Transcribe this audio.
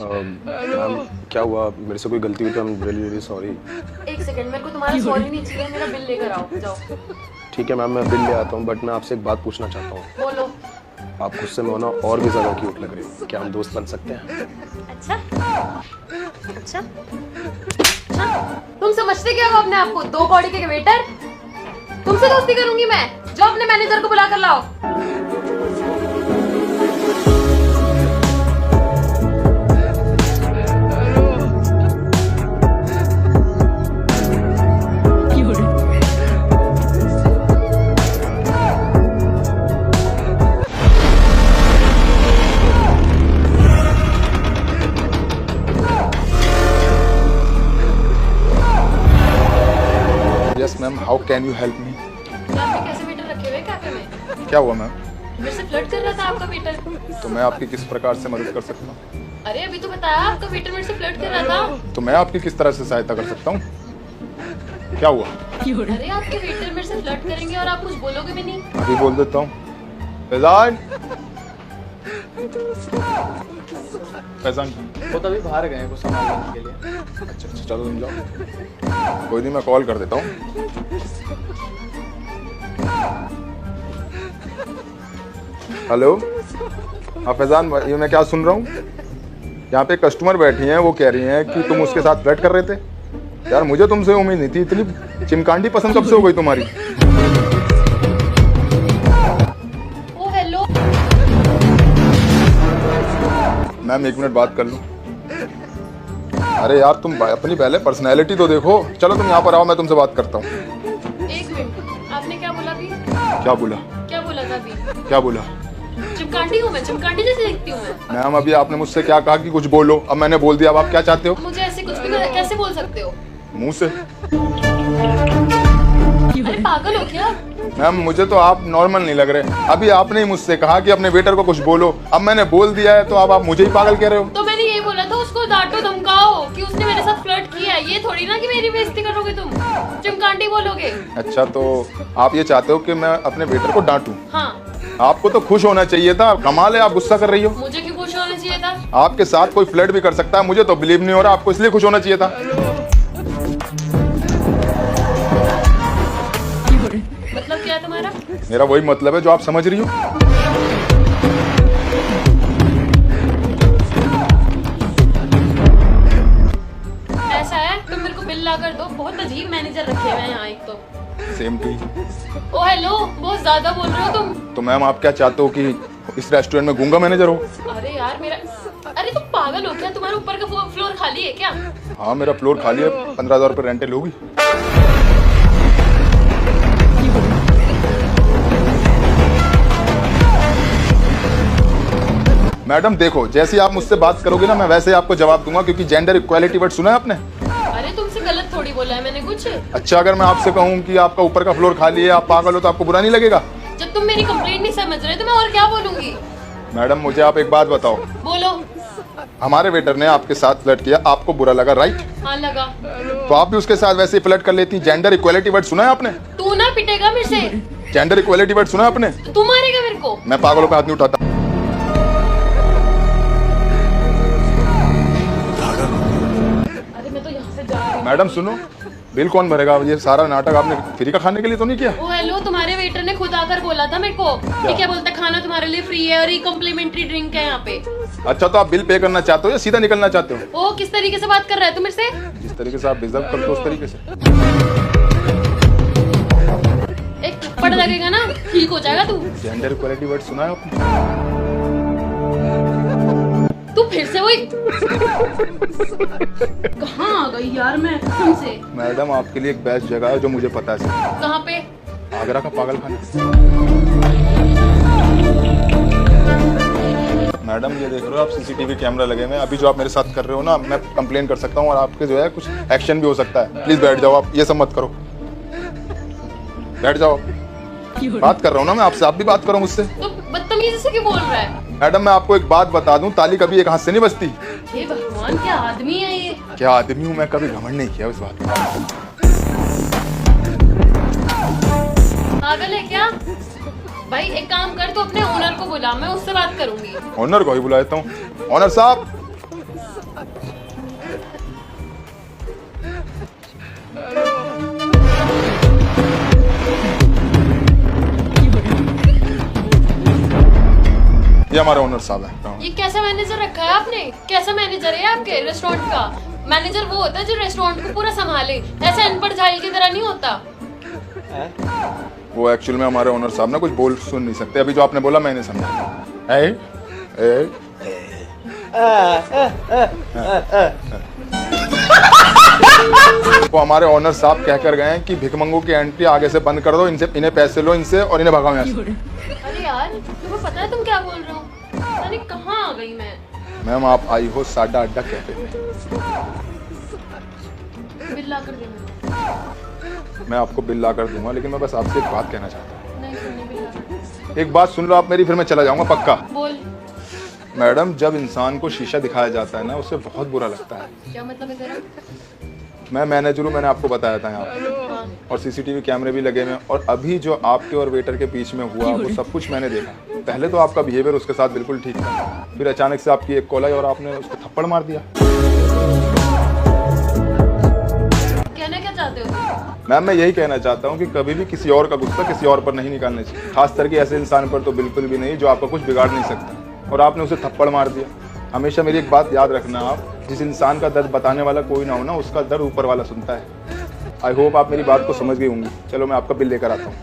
Ma'am क्या हुआ, मेरे से कोई गलती हुई तो I am really really sorry. एक सेकंड, मेरे को तुम्हारा सॉरी नहीं चाहिए, मेरा बिल लेकर आओ जाओ। ठीक है मैम, मैं बिल ले आता हूँ, बट मैं आपसे एक बात पूछना चाहता हूँ। बोलो। आप गुस्से में हो ना और भी ज़्यादा क्यूट लग रही हो, क्या हम दोस्त बन सकते हैं? अच्छा अच्छा, तुम समझते क्या हो अपने आप को, 2 कौड़ी के वेटर? तुमसे दोस्ती करूंगी मैं? जाओ अपने मैनेजर को बुला कर लाओ। Yes ma'am, how can you help me? आपने कैसे वेटर रखे हुए कैफे में? क्या हुआ मैम? मेरे से फ्लर्ट कर रहा था आपका वेटर। तो मैं आपकी किस प्रकार से मदद कर सकता हूँ? अरे अभी तो बताया, आपका वेटर मेरे से फ्लर्ट कर रहा था। तो मैं आपकी किस तरह से सहायता कर सकता हूँ? क्या हुआ? अरे आपके वेटर मेरे से फ्लर्ट करेंगे और आप कुछ बोलोगे भी नहीं। अभी बोल देता हूँ। फैजान, फैजान वो तभी बाहर गए हैं कुछ सामान लेने के लिए। अच्छा अच्छा, चलो तुम जाओ, कोई नहीं, मैं कॉल कर देता हूँ। हेलो, हाँ फैजान, ये मैं क्या सुन रहा हूँ? यहाँ पे कस्टमर बैठी हैं, वो कह रही हैं कि तुम उसके साथ फ्लर्ट कर रहे थे। यार मुझे तुमसे उम्मीद नहीं थी, इतनी चिमकांडी पसंद कब से हो गई तुम्हारी? ओ हेलो मैम 1 मिनट बात कर लूँ? अरे यार तुम अपनी पहले पर्सनैलिटी तो देखो। चलो तुम यहाँ पर आओ, मैं तुमसे बात करता हूँ। 1 मिनट, आपने क्या बोला अभी? क्या बोला? क्या बोला था अभी? क्या बोला? चिमकांडी हूँ मैं, चिमकांडी जैसे दिखती हूँ मैं। मैम अभी आपने मुझसे क्या कहा कि कुछ बोलो, अब मैंने बोल दिया, अब आप क्या चाहते हो? मुझे ऐसे कुछ भी कैसे बोल सकते हो? मुंह से? अरे पागल हो क्या? मैम मुझे तो आप नॉर्मल नहीं लग रहे। अभी आपने ही मुझसे कहा कि अपने वेटर को कुछ बोलो, अब मैंने बोल दिया है, तो अब आप मुझे ही पागल कह रहे हो? तो मैंने यही बोला था उसको डांटो धमकाओ कि उसने मेरे साथ फ्लर्ट किया है। ये थोड़ी ना कि मेरी बेइज्जती करोगे तुम, चिमकांडी बोलोगे। अच्छा, तो आप ये चाहते हो कि मैं अपने वेटर को डांटूं? हाँ। आपको तो खुश होना चाहिए था। कमाल है, आप गुस्सा कर रही हो। मुझे क्यों खुश होना चाहिए था? आपके साथ कोई फ्लर्ट भी कर सकता है, मुझे तो बिलीव नहीं हो रहा। आपको इसलिए खुश होना चाहिए था। मतलब क्या है तुम्हारा? मेरा वही मतलब है जो आप समझ रही हो। ऐसा है, तुम मेरे को बिल ला कर दो। बहुत अजीब मैनेजर रखे हुए हैं यहाँ एक तो। Same to. ओ हेलो, बहुत ज्यादा बोल रहे हो तुम। तो मैम आप क्या चाहते हो कि इस रेस्टोरेंट में गूंगा मैनेजर हो? अरे यार मेरा, अरे तुम पागल हो क्या? तुम्हारे ऊपर का फ्लोर खाली है क्या? हाँ मेरा फ्लोर खाली है, 15,000 रुपये रेंट लोगी? मैडम देखो, जैसे आप मुझसे बात करोगे ना, मैं वैसे ही आपको जवाब दूंगा, क्योंकि जेंडर इक्वालिटी वर्ड सुना है आपने? अरे तुमसे गलत थोड़ी बोला है मैंने कुछ। अच्छा, अगर मैं आपसे कहूँ कि आपका ऊपर का फ्लोर खाली है, आप पागल हो, तो आपको बुरा नहीं लगेगा? जब तुम मेरी कंप्लेंट नहीं समझ रहे तो मैं और क्या बोलूंगी? मैडम मुझे आप एक बात बताओ, बोलो। हमारे वेटर ने आपके साथ फ्लर्ट किया, आपको बुरा लगा, राइट? हाँ लगा। तो आप भी उसके साथ वैसे ही फ्लर्ट कर लेती। जेंडर इक्वालिटी वर्ड सुना है आपने? तू ना पिटेगा मेरे से। जेंडर इक्वालिटी वर्ड सुना है आपने? तू मारेगा मेरे को। मैं पागलों पे हाथ नहीं उठाता। अरे मैं तो यहाँ से जा रही हूँ। मैडम सुनो, बिल कौन भरेगा? ये सारा नाटक आपने फ्री का खाने के लिए तो नहीं किया? ओ हेलो, तुम्हारे वेटर ने खुद आकर बोला था मेरे को कि क्या बोलता है, खाना तुम्हारे लिए फ्री है और ये कॉम्प्लीमेंट्री ड्रिंक है यहाँ पे। अच्छा, तो आप बिल पे करना चाहते हो या सीधा निकलना चाहते हो? ओ किस तरीके से बात कर रहा है तू मेरे से? जिस तरीके से आप डिजर्व करते हो उस तरीके से। एक थप्पड़ लगेगा ना, ठीक हो जाएगा तू। जेंडर इक्वालिटी वर्ड सुना है आपने? तू फिर से वही कहाँ आ गई यार मैं कसम से। मैडम आपके लिए एक बेस्ट जगह है जो मुझे पता है सर। कहाँ पे? आगरा का पागल खाना। मैडम ये देख रहे हो आप, सीसीटीवी कैमरा लगे हुए हैं। अभी जो आप मेरे साथ कर रहे हो ना, मैं कंप्लेन कर सकता हूँ और आपके जो है कुछ एक्शन भी हो सकता है। प्लीज बैठ जाओ, आप ये सब मत करो, बैठ जाओ। बात कर रहा हूँ ना मैं आपसे, आप भी बात करो मुझसे। तो बदतमीजी से क्यों बोल रहा है? मैडम मैं आपको एक बात बता दूं, ताली कभी एक हाथ से नहीं बजती। हे भगवान, क्या आदमी है ये? क्या आदमी हूँ मैं, कभी घमंड नहीं किया इस बात पर। पागल है क्या भाई? एक काम कर, तू अपने ओनर को बुला, मैं उससे बात करूंगी। ऑनर को ही बुला लेता हूँ। ऑनर साहब, ये हमारे ओनर साहब है। ये कैसा मैनेजर रखा है आपने? कैसा मैनेजर है आपके रेस्टोरेंट का? मैनेजर वो होता है जो रेस्टोरेंट को पूरा संभाले, ऐसे अनपढ़ झाइल की तरह नहीं होता। वो एक्चुअल में हमारे ओनर साहब ना कुछ बोल सुन नहीं सकते। अभी जो आपने बोला मैंने समझा। ए, ए, वो हमारे ओनर साहब कह कर गए हैं कि भिखमंगों की एंट्री आगे से बंद कर दो, इनसे इन्हें पैसे लो इनसे और इन्हें भगाओ यहाँ से। अरे यार तुम्हें पता है तुम क्या बोल रहे हो? अरे कहाँ आ गई मैं? मैम आप आई हो साडा अड्डा कैफे में। बिल ला कर दे मुझे। मैं आपको बिल ला कर दूंगा, लेकिन मैं बस आपसे एक बात कहना चाहता हूँ। नहीं सुनने बिल ला कर। एक बात सुन लो आप मेरी, फिर मैं चला जाऊंगा पक्का। बोल। मैडम जब इंसान को शीशा दिखाया जाता है ना, उससे बहुत बुरा लगता है। क्या मतलब है तेरा? मैं मैनेजर हूँ, मैंने आपको बताया था यहाँ पे। हाँ। और सीसीटीवी कैमरे भी लगे हुए हैं। और अभी जो आपके और वेटर के बीच में हुआ वो सब कुछ मैंने देखा। पहले तो आपका बिहेवियर उसके साथ बिल्कुल ठीक था, फिर अचानक से आपकी एक कॉल आई और आपने उसको थप्पड़ मार दिया। कहना क्या चाहते हो तुम? मैम मैं यही कहना चाहता हूँ कि कभी भी किसी और का गुस्सा किसी और पर नहीं निकालना चाहिए, खास करके ऐसे इंसान पर तो बिल्कुल भी नहीं जो आपका कुछ बिगाड़ नहीं सकता। और आपने उसे थप्पड़ मार दिया। हमेशा मेरी एक बात याद रखना आप, जिस इंसान का दर्द बताने वाला कोई ना हो ना, उसका दर्द ऊपर वाला सुनता है। आई होप आप मेरी बात को समझ गई होंगी। चलो मैं आपका बिल लेकर आता हूँ।